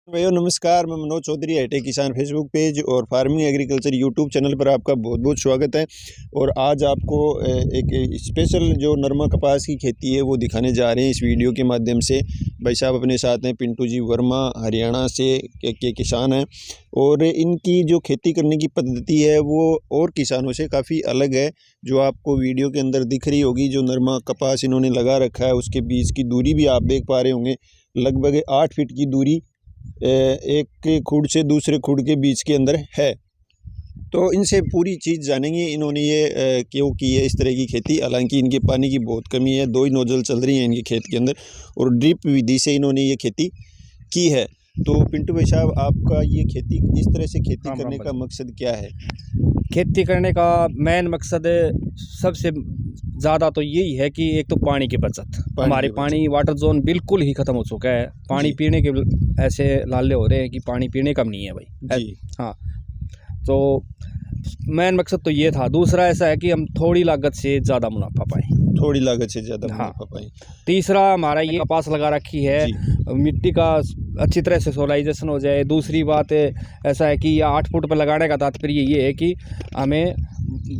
भैया नमस्कार, मैं मनोज चौधरी हाईटेक किसान फेसबुक पेज और फार्मिंग एग्रीकल्चर यूट्यूब चैनल पर आपका बहुत बहुत स्वागत है। और आज आपको एक स्पेशल जो नरमा कपास की खेती है वो दिखाने जा रहे हैं इस वीडियो के माध्यम से। भाई साहब अपने साथ हैं पिंटू जी वर्मा, हरियाणा से के किसान हैं और इनकी जो खेती करने की पद्धति है वो और किसानों से काफ़ी अलग है। जो आपको वीडियो के अंदर दिख रही होगी, जो नरमा कपास इन्होंने लगा रखा है उसके बीच की दूरी भी आप देख पा रहे होंगे, लगभग 8 फीट की दूरी एक खुड से दूसरे खुड के बीच के अंदर है। तो इनसे पूरी चीज़ जानेंगे इन्होंने ये क्यों की है इस तरह की खेती। हालांकि इनके पानी की बहुत कमी है, 2 ही नोजल चल रही हैं इनके खेत के अंदर और ड्रिप विधि से इन्होंने ये खेती की है। तो पिंटू भाई साहब, आपका ये खेती इस तरह से खेती करने का मकसद क्या है? खेती करने का मेन मकसद सबसे ज़्यादा तो यही है कि एक तो पानी की बचत। हमारे पानी वाटर जोन बिल्कुल ही ख़त्म हो चुका है। पानी पीने के ऐसे लाले हो रहे हैं कि पानी पीने का नहीं है भाई जी। हाँ, तो मेन मकसद तो ये था। दूसरा ऐसा है कि हम थोड़ी लागत से ज़्यादा मुनाफा पाएँ। थोड़ी लागत से ज़्यादा मुनाफा पाएँ। तीसरा हमारा ये कपास लगा रखी है, मिट्टी का अच्छी तरह से सोलाइजेशन हो जाए। दूसरी बात ऐसा है कि 8 फुट पर लगाने का तात्पर्य ये है कि हमें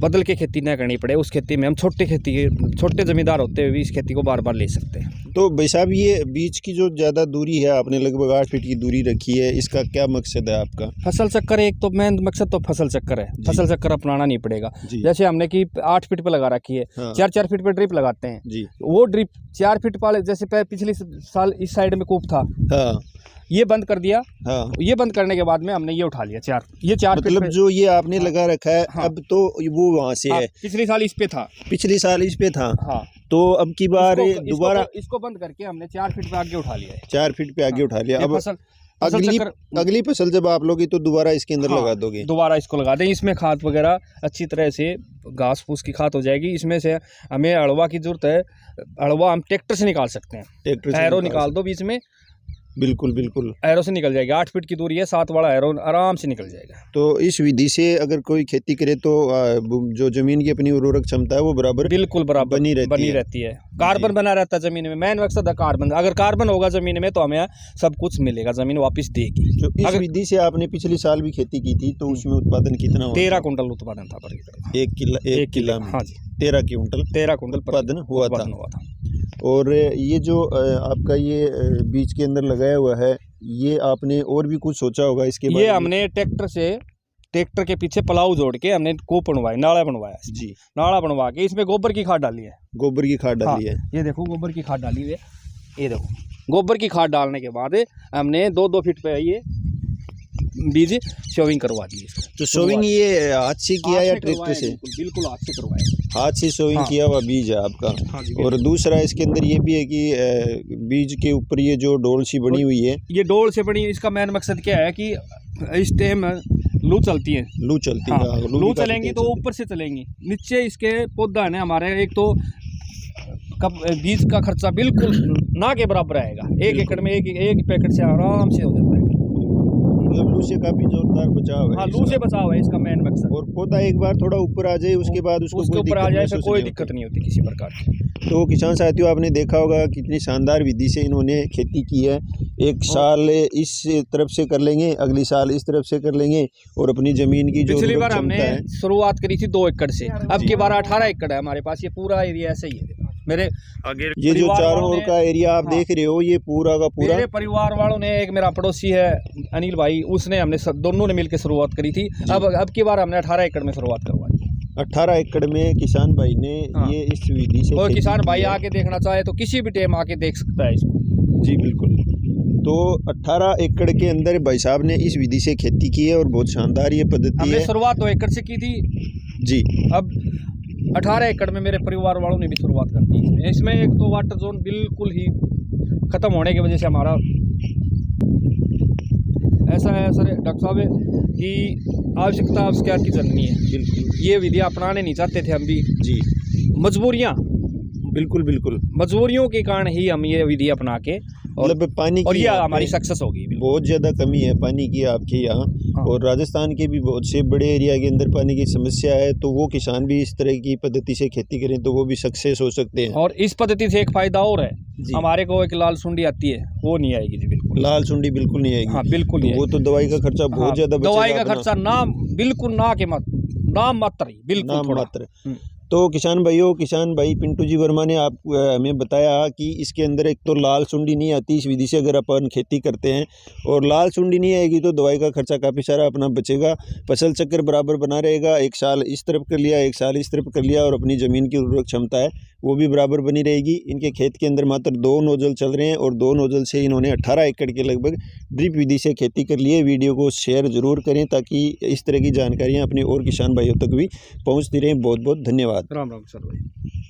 बदल के खेती न करनी पड़े। उस खेती में हम छोटे ज़मींदार होते हुए भी इस खेती को बार बार ले सकते हैं। तो भाई साहब, ये बीच की जो ज़्यादा दूरी है आपने लगभग 8 फीट की दूरी रखी है, इसका क्या मकसद है आपका? फसल चक्कर, एक तो मेन मकसद तो फसल चक्कर है। फसल चक्कर अपनाना नहीं पड़ेगा। जैसे हमने कि 8 फीट पर लगा रखी है, 4-4 फीट पर ड्रिप लगाते हैं जी। वो ड्रिप 4 फीट वाले, जैसे पिछले साल इस साइड में कूप था, ये बंद कर दिया। ये बंद करने के बाद में हमने ये उठा लिया 4 मतलब जो ये आपने लगा रखा है अब तो वो वहाँ से है। पिछले साल इस पे था। हाँ, तो अब की बार दोबारा इसको बंद करके हमने 4 फीट पे आगे उठा लिया है। 4 फीट पे आगे उठा लिया। अब अगली फसल जब आप लोगे तो दोबारा इसके अंदर लगा दोगे? दोबारा इसको लगा दें। इसमें खाद वगैरह अच्छी तरह से घास फूस की खाद हो जाएगी। इसमें से हमें अड़वा की जरूरत है। अड़वा हम ट्रैक्टर से निकाल सकते हैं। ट्रैक्टर एरो निकाल दो बीच में, बिल्कुल एरो से निकल जाएगा। 8 फीट की दूरी है, 7 वाला एरो आराम से निकल जाएगा। तो इस विधि से अगर कोई खेती करे तो जो जमीन की अपनी उर्वरक क्षमता है वो बिल्कुल बराबर बनी रहती है। कार्बन बना रहता है जमीन में। मेन मकसद है कार्बन। अगर कार्बन होगा जमीन में तो हमें सब कुछ मिलेगा, जमीन वापस देगी। तो इस विधि से आपने पिछले साल भी खेती की थी तो उसमें उत्पादन कितना? 13 कुंटल उत्पादन था। एक किला में? हाँ जी, 13 कुंटल उत्पादन हुआ था। और ये जो आपका ये बीज के अंदर लगाया हुआ है, ये आपने और भी कुछ सोचा होगा इसके बारे में? ये हमने ट्रैक्टर के पीछे पलाव जोड़ के हमने कूप बनवाया, नाला बनवाया जी। नाला बनवा के इसमें गोबर की खाद डाली है। गोबर की खाद डाली है। ये देखो गोबर की खाद डाली है। ये देखो गोबर की खाद डालने के बाद हमने 2-2 फीट पे ये बीज शोविंग करवा दी। तो शोविंग ये हाथ से किया या ट्रैक्टर से? बिल्कुल हाथ से करवाया। हाथ से शोविंग किया हुआ बीज है आपका। और दूसरा इसके अंदर ये भी है कि बीज के ऊपर ये जो डोल सी बनी हुई है, ये डोल से बनी, इसका मेन मकसद क्या है कि इस टाइम लू चलती है। लू चलेंगी तो ऊपर से चलेंगी, नीचे इसके पौधा है हमारे। एक तो बीज का खर्चा बिल्कुल ना के बराबर आएगा। 1 एकड़ में एक पैकेट से आराम से हो जाता है। मतलब लू से काफी जोरदार बचाव है। हाँ, लू से बचाव है इसका मेन मकसद। और पौधा एक बार थोड़ा ऊपर आ जाए उसके बाद उसके ऊपर आ जाए तो कोई दिक्कत नहीं होती किसी प्रकार की। तो किसान साथियों, आपने देखा होगा कितनी शानदार विधि से इन्होंने खेती की है। एक साल इस तरफ से कर लेंगे, अगली साल इस तरफ से कर लेंगे और अपनी जमीन की जो पिछली बार हमने शुरुआत करी थी 2 एकड़ से, अब की बार 18 एकड़ है हमारे पास। ये पूरा एरिया ऐसा ही है। मेरे आगे ये जो चारों ओर का एरिया आप देख रहे हो, ये पूरा का पूरा मेरे परिवार वालों ने, एक मेरा पड़ोसी है अनिल भाई, उसने हमने दोनों ने मिलकर शुरुआत करी थी। अब की बार हमने 18 एकड़ में शुरुआत करवाई। 18 एकड़ में किसान भाई ने ये इस विधि से। और किसान भाई आके देखना चाहे तो किसी भी टाइम आके देख सकता है इसको जी। बिल्कुल। तो 18 एकड़ के अंदर भाई साहब ने इस विधि से खेती की है और बहुत शानदार ये पद्धति है। शुरुआत 2 एकड़ से की थी जी। अब 18 एकड़ में मेरे परिवार वालों ने भी शुरुआत कर दी। इसमें एक तो वाटर जोन बिल्कुल ही ख़त्म होने की वजह से हमारा ऐसा है सर डॉक्टर साहब कि आवश्यकता आविष्कार की जननी है। बिल्कुल ये विधि अपनाने नहीं चाहते थे हम भी जी। मजबूरियाँ, बिल्कुल मजबूरियों के कारण ही हम ये विधि अपना के मतलब पानी और की ये यहाँ पे हमारी सक्सेस होगी बिल्कुल। बहुत ज़्यादा कमी है पानी की आपके यहाँ। हाँ। और राजस्थान के भी बहुत से बड़े एरिया के अंदर पानी की समस्या है, तो वो किसान भी इस तरह की पद्धति से खेती करें तो वो भी सक्सेस हो सकते हैं। और इस पद्धति से एक फायदा और है, जी। हमारे को एक लाल सुंडी आती है, वो नहीं आएगी जी बिल्कुल। लाल सुंडी बिल्कुल नहीं आएगी। हाँ बिल्कुल तो नहीं वो आएगी। तो दवाई का खर्चा बहुत हाँ, ज़्यादा बचेगा दवाई का अपना। खर्चा ना बिल्कुल ना के मत नाम मात्र ही बिल्कुल नाम थोड़ा। मात्र। तो किसान भाई पिंटू जी वर्मा ने आप हमें बताया कि इसके अंदर एक तो लाल सुंडी नहीं आती इस विधि से अगर अपन खेती करते हैं, और लाल सुंडी नहीं आएगी तो दवाई का खर्चा काफ़ी सारा अपना बचेगा, फसल चक्र बराबर बना रहेगा, एक साल इस तरफ कर लिया एक साल इस तरफ कर लिया, और अपनी ज़मीन की उर्वरक क्षमता है वो भी बराबर बनी रहेगी। इनके खेत के अंदर मात्र 2 नोजल चल रहे हैं और 2 नोजल से इन्होंने 18 एकड़ के लगभग ड्रिप विधि से खेती कर ली है। वीडियो को शेयर ज़रूर करें ताकि इस तरह की जानकारियाँ अपने और किसान भाइयों तक भी पहुँचती रहें। बहुत बहुत धन्यवाद। राम राम सर भाई।